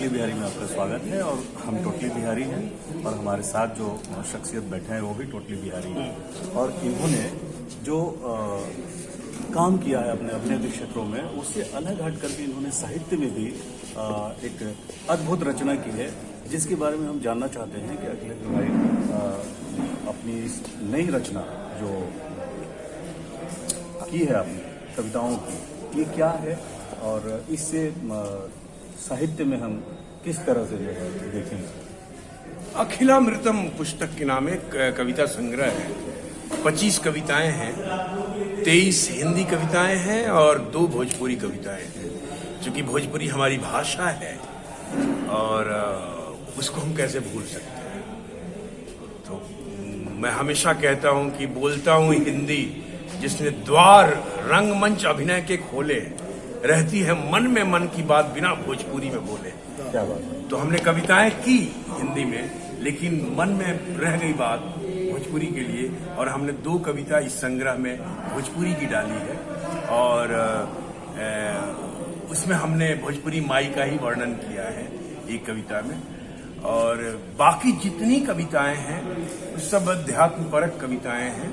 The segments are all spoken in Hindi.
बिहारी में आपका स्वागत है। और हम टोटली बिहारी हैं और हमारे साथ जो शख्सियत बैठे हैं वो भी टोटली बिहारी हैं। और इन्होंने जो काम किया है अपने अपने क्षेत्रों में, उससे अलग हट करके इन्होंने साहित्य में भी एक अद्भुत रचना की है, जिसके बारे में हम जानना चाहते हैं कि अखिलेश भाई अपनी इस नई रचना जो की है आपने कविताओं की, ये क्या है और इससे साहित्य में हम किस तरह से जो है देखेंगे। अखिलामृतम पुस्तक के नाम एक कविता संग्रह है। 25 कविताएं हैं, 23 हिंदी कविताएं हैं और 2 भोजपुरी कविताएं हैं। चूंकि भोजपुरी हमारी भाषा है और उसको हम कैसे भूल सकते हैं। तो मैं हमेशा कहता हूं कि बोलता हूं हिंदी जिसने द्वार रंगमंच अभिनय के खोले, रहती है मन में मन की बात बिना भोजपुरी में बोले। क्या बात है। तो हमने कविताएं की हिंदी में, लेकिन मन में रह गई बात भोजपुरी के लिए, और हमने 2 कविता इस संग्रह में भोजपुरी की डाली है। और उसमें हमने भोजपुरी माई का ही वर्णन किया है एक कविता में, और बाकी जितनी कविताएं हैं वो सब अध्यात्मपरक कविताएं हैं।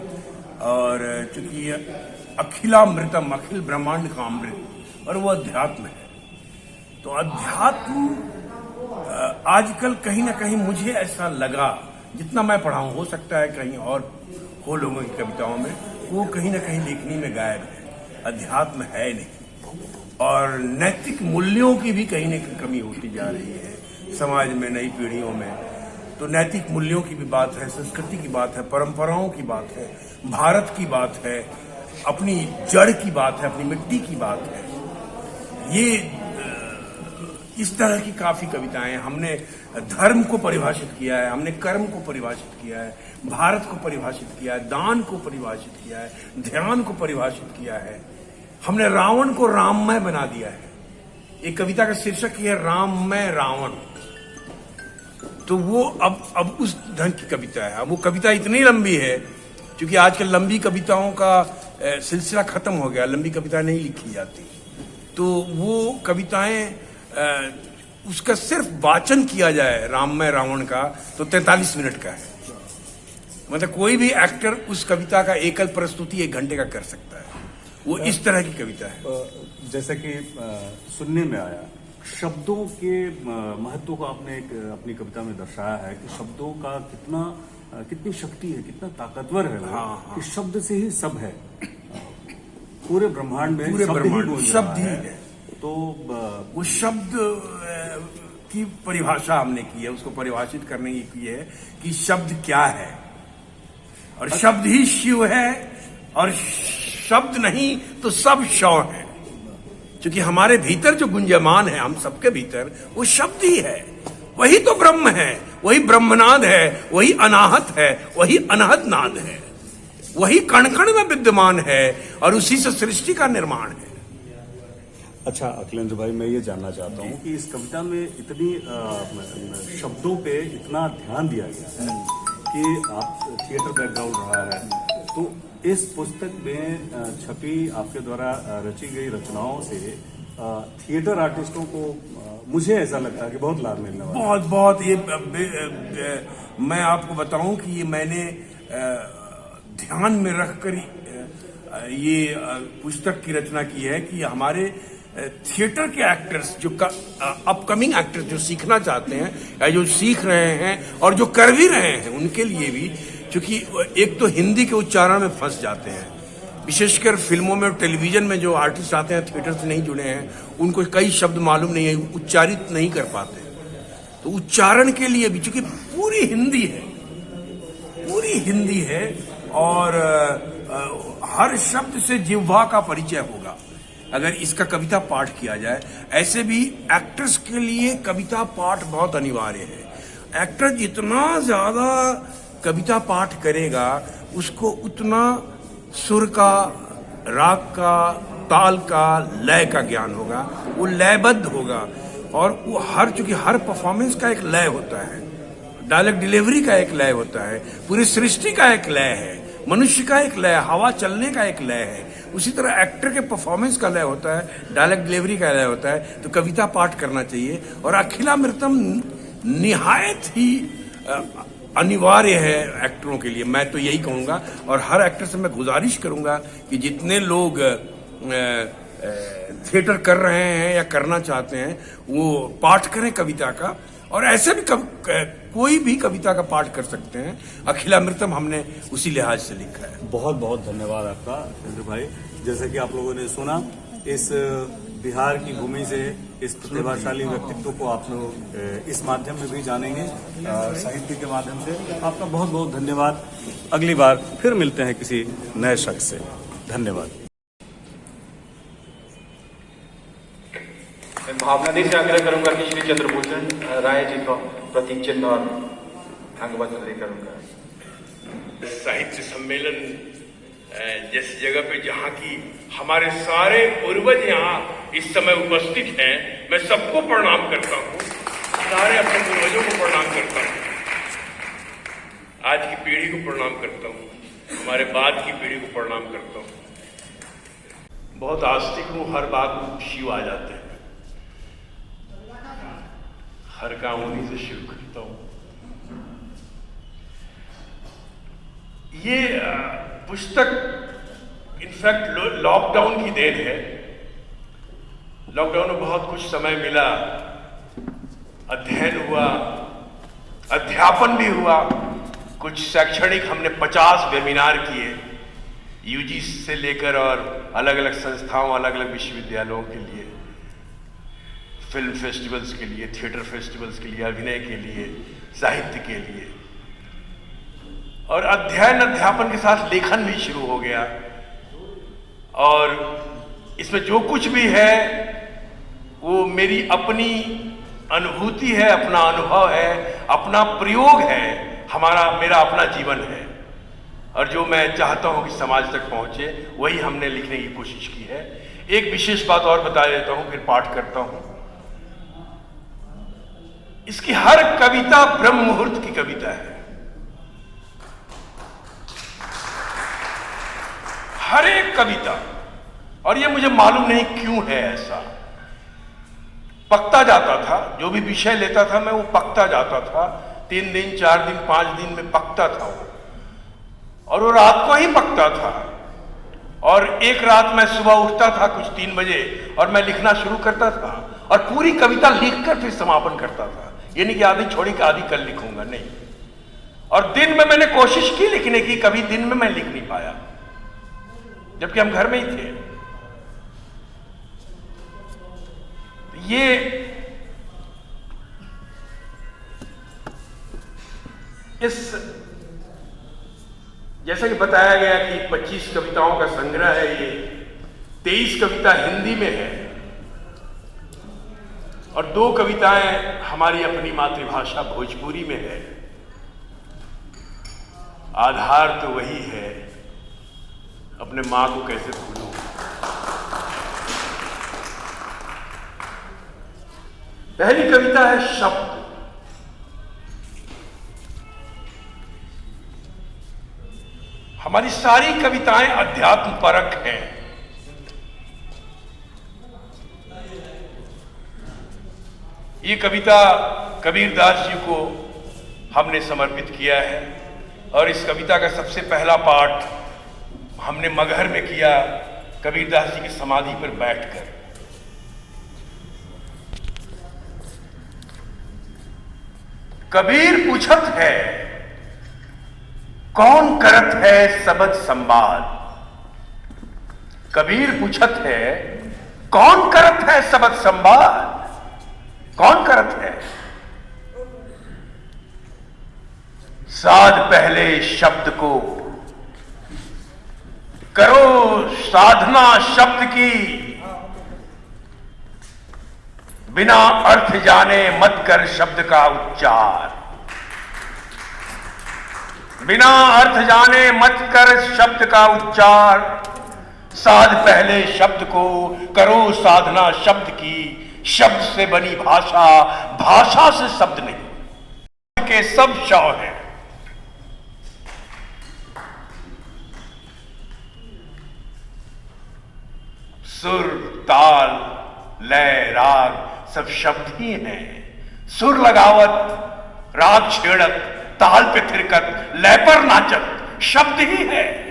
और चूंकि अखिलामृतम, अखिल ब्रह्मांड का अमृत, और वो अध्यात्म है, तो अध्यात्म आजकल कहीं ना कहीं मुझे ऐसा लगा, जितना मैं पढ़ा हूं, हो सकता है कहीं और हो लोगों की कविताओं में, वो कहीं ना कहीं लेखनी में गायब है। अध्यात्म है नहीं, और नैतिक मूल्यों की भी कहीं ना कहीं कमी होती जा रही है समाज में, नई पीढ़ियों में। तो नैतिक मूल्यों की भी बात है, संस्कृति की बात है, परंपराओं की बात है, भारत की बात है, अपनी जड़ की बात है, अपनी मिट्टी की बात है। ये इस तरह की काफी कविताएं। हमने धर्म को परिभाषित किया है, हमने कर्म को परिभाषित किया है, भारत को परिभाषित किया है, दान को परिभाषित किया है, ध्यान को परिभाषित किया है। हमने रावण को राममय बना दिया है। एक कविता का शीर्षक ये है, राममय रावण। तो वो अब उस ढंग की कविता है। अब वो कविता इतनी लंबी है, क्योंकि आजकल लंबी कविताओं का सिलसिला खत्म हो गया, लंबी कविताएं नहीं लिखी जाती। तो वो कविताएं उसका सिर्फ वाचन किया जाए राममय रावण का तो 43 मिनट का है। मतलब कोई भी एक्टर उस कविता का एकल प्रस्तुति 1 घंटे का कर सकता है। वो इस तरह की कविता है। जैसे कि सुनने में आया, शब्दों के महत्व को आपने अपनी कविता में दर्शाया है कि शब्दों का कितनी शक्ति है, कितना ताकतवर है। हाँ। कि शब्द से ही सब है, पूरे ब्रह्मांड में शब्द ही है। तो वो शब्द की परिभाषा हमने की है, उसको परिभाषित करने की है कि शब्द क्या है, और शब्द ही शिव है, और शब्द नहीं तो सब शव है। क्योंकि हमारे भीतर जो गुंजमान है, हम सबके भीतर, वो शब्द ही है। वही तो ब्रह्म है, वही ब्रह्मनाद है, वही अनाहत है, वही अनहद नाद है, वही कण कण में विद्यमान है, और उसी से सृष्टि का निर्माण है। अच्छा अखिलेंद्र भाई, मैं ये जानना चाहता हूँ कि इस कविता में इतनी शब्दों पे इतना ध्यान दिया गया है कि आप थिएटर बैकग्राउंड रहा है, तो इस पुस्तक में छपी आपके द्वारा रची गई रचनाओं से थिएटर आर्टिस्टों को मुझे ऐसा लगता है कि बहुत लाभ मिलने वाला है। बहुत ये मैं आपको बताऊं कि ये मैंने ध्यान में रखकर ये पुस्तक की रचना की है कि हमारे थिएटर के एक्टर्स, जो अपकमिंग एक्टर्स जो सीखना चाहते हैं या जो सीख रहे हैं और जो कर भी रहे हैं, उनके लिए भी, क्योंकि एक तो हिंदी के उच्चारण में फंस जाते हैं, विशेषकर फिल्मों में, टेलीविजन में जो आर्टिस्ट आते हैं, थिएटर से नहीं जुड़े हैं, उनको कई शब्द मालूम नहीं है, उच्चारित नहीं कर पाते। तो उच्चारण के लिए भी, चूंकि पूरी हिंदी है और हर शब्द से जिह्वा का परिचय होगा अगर इसका कविता पाठ किया जाए। ऐसे भी एक्टर्स के लिए कविता पाठ बहुत अनिवार्य है। एक्टर जितना ज्यादा कविता पाठ करेगा, उसको उतना सुर का, राग का, ताल का, लय का ज्ञान होगा, वो लयबद्ध होगा। और वो चूंकि हर परफॉर्मेंस का एक लय होता है, डायलॉग डिलीवरी का एक लय होता है, पूरी सृष्टि का एक लय है, मनुष्य का एक लय, हवा चलने का एक लय है। उसी तरह एक्टर के परफॉर्मेंस का लय होता है, डायलॉग डिलीवरी का लय होता है। तो कविता पाठ करना चाहिए और अखिलामृतम निहायत ही अनिवार्य है एक्टरों के लिए, मैं तो यही कहूंगा। और हर एक्टर से मैं गुजारिश करूंगा कि जितने लोग थिएटर कर रहे हैं या करना चाहते हैं वो पाठ करें कविता का, और ऐसे भी कोई भी कविता का पाठ कर सकते हैं। अखिलामृतम हमने उसी लिहाज से लिखा है। बहुत बहुत धन्यवाद आपका चंद्र भाई। जैसे कि आप लोगों ने सुना, इस बिहार की भूमि से इस प्रतिभाशाली व्यक्तित्व को आप लोग इस माध्यम में भी जानेंगे, साहित्य के माध्यम से। आपका बहुत बहुत धन्यवाद। अगली बार फिर मिलते हैं किसी नए शख्स से। धन्यवाद। मैं भावनादेश से आग्रह करूंगा कि श्री चंद्रभूषण राय जी को प्रतीक चिन्ह और अंगवस्त्र दे करूंगा। साहित्य सम्मेलन जैसी जगह पे जहाँ की हमारे सारे पूर्वज यहाँ इस समय उपस्थित हैं, मैं सबको प्रणाम करता हूँ, सारे अपने पूर्वजों को प्रणाम करता हूँ, आज की पीढ़ी को प्रणाम करता हूँ, हमारे बाद की पीढ़ी को प्रणाम करता हूँ। बहुत आस्तिक हूँ, हर बात में शिव आ जाते हैं, हर काम उन्हीं से शुरू करता हूँ। ये पुस्तक इनफैक्ट लॉकडाउन की देन है। लॉकडाउन में बहुत कुछ समय मिला, अध्ययन हुआ, अध्यापन भी हुआ, कुछ शैक्षणिक हमने 50 वेबिनार किए, यूजी से लेकर और अलग अलग संस्थाओं, अलग अलग विश्वविद्यालयों के लिए, फिल्म फेस्टिवल्स के लिए, थिएटर फेस्टिवल्स के लिए, अभिनय के लिए, साहित्य के लिए, और अध्ययन अध्यापन के साथ लेखन भी शुरू हो गया। और इसमें जो कुछ भी है वो मेरी अपनी अनुभूति है, अपना अनुभव है, अपना प्रयोग है, मेरा अपना जीवन है। और जो मैं चाहता हूं कि समाज तक पहुंचे, वही हमने लिखने की कोशिश की है। एक विशेष बात और बता देता हूं, फिर पाठ करता हूं। इसकी हर कविता ब्रह्म मुहूर्त की कविता है, हर एक कविता। और ये मुझे मालूम नहीं क्यों है ऐसा, पकता जाता था, जो भी विषय लेता था मैं वो पकता जाता था, 3 दिन 4 दिन 5 दिन में पकता था वो, और वो रात को ही पकता था। और एक रात मैं सुबह उठता था कुछ 3 बजे और मैं लिखना शुरू करता था, और पूरी कविता लिखकर फिर समापन करता था। ये नहीं कि आधी छोड़ी कि आधी कल लिखूंगा, नहीं। और दिन में मैंने कोशिश की लिखने की, कभी दिन में मैं लिख नहीं पाया, जबकि हम घर में ही थे। ये इस जैसा कि बताया गया कि 25 कविताओं का संग्रह है, ये 23 कविता हिंदी में है और 2 कविताएं हमारी अपनी मातृभाषा भोजपुरी में है। आधार तो वही है, अपने मां को कैसे भूलूं। पहली कविता है शब्द। हमारी सारी कविताएं अध्यात्म परक हैं। ये कविता कबीरदास जी को हमने समर्पित किया है, और इस कविता का सबसे पहला पाठ हमने मगहर में किया, कबीरदास जी की समाधि पर बैठकर। कबीर पूछत है कौन करत है सबद संवाद। कबीर पूछत है कौन करत है सबद संवाद। कौन करत है? साध पहले शब्द को, करो साधना शब्द की, बिना अर्थ जाने मत कर शब्द का उच्चार। बिना अर्थ जाने मत कर शब्द का उच्चार। साध पहले शब्द को, करो साधना शब्द की। शब्द से बनी भाषा, भाषा से शब्द नहीं के सब शव हैं। सुर, ताल, लय, राग सब शब्द ही हैं। सुर लगावत, राग छेड़त, ताल पे थिरकत, लय पर नाचत शब्द ही है।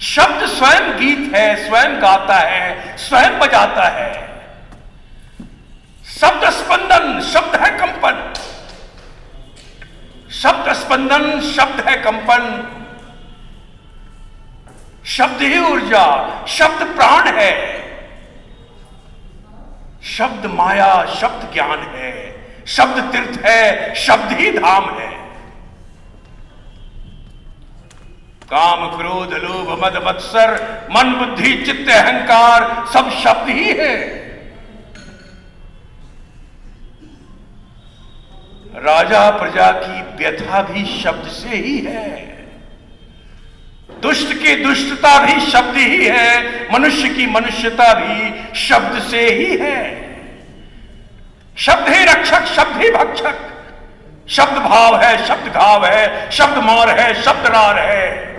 शब्द स्वयं गीत है, स्वयं गाता है, स्वयं बजाता है। शब्द स्पंदन, शब्द है कंपन। शब्द स्पंदन, शब्द है कंपन। शब्द ही ऊर्जा, शब्द प्राण है। शब्द माया, शब्द ज्ञान है। शब्द तीर्थ है, शब्द ही धाम है। काम, क्रोध, लोभ, मद, मत्सर, मन, बुद्धि, चित्त, अहंकार सब शब्द ही है। राजा प्रजा की व्यथा भी शब्द से ही है। दुष्ट की दुष्टता भी शब्द ही है। मनुष्य की मनुष्यता भी शब्द से ही है। शब्द ही रक्षक, शब्द ही भक्षक। शब्द भाव है, शब्द घाव है। शब्द मार है, शब्द रार है।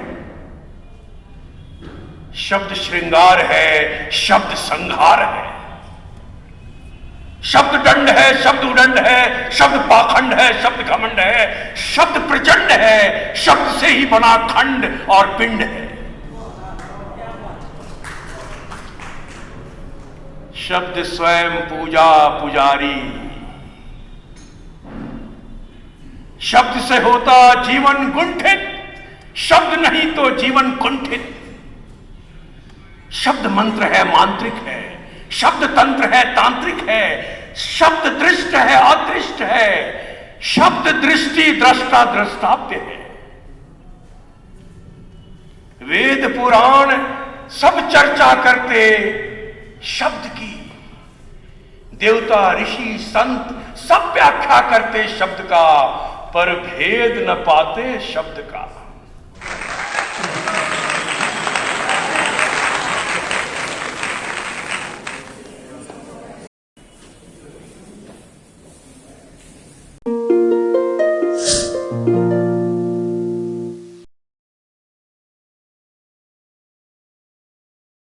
शब्द श्रृंगार है, शब्द संहार है। शब्द दंड है, शब्द उदंड है। शब्द पाखंड है, शब्द घमंड है। शब्द प्रचंड है, शब्द से ही बना खंड और पिंड है। शब्द स्वयं पूजा पुजारी। शब्द से होता जीवन गुंठित, शब्द नहीं तो जीवन कुंठित। शब्द मंत्र है, मांत्रिक है। शब्द तंत्र है, तांत्रिक है। शब्द दृष्ट है, अदृष्ट है। शब्द दृष्टि, दृष्टा, द्रष्टाव्य है। वेद पुराण सब चर्चा करते शब्द की। देवता, ऋषि, संत सब व्याख्या करते शब्द का, पर भेद न पाते शब्द का।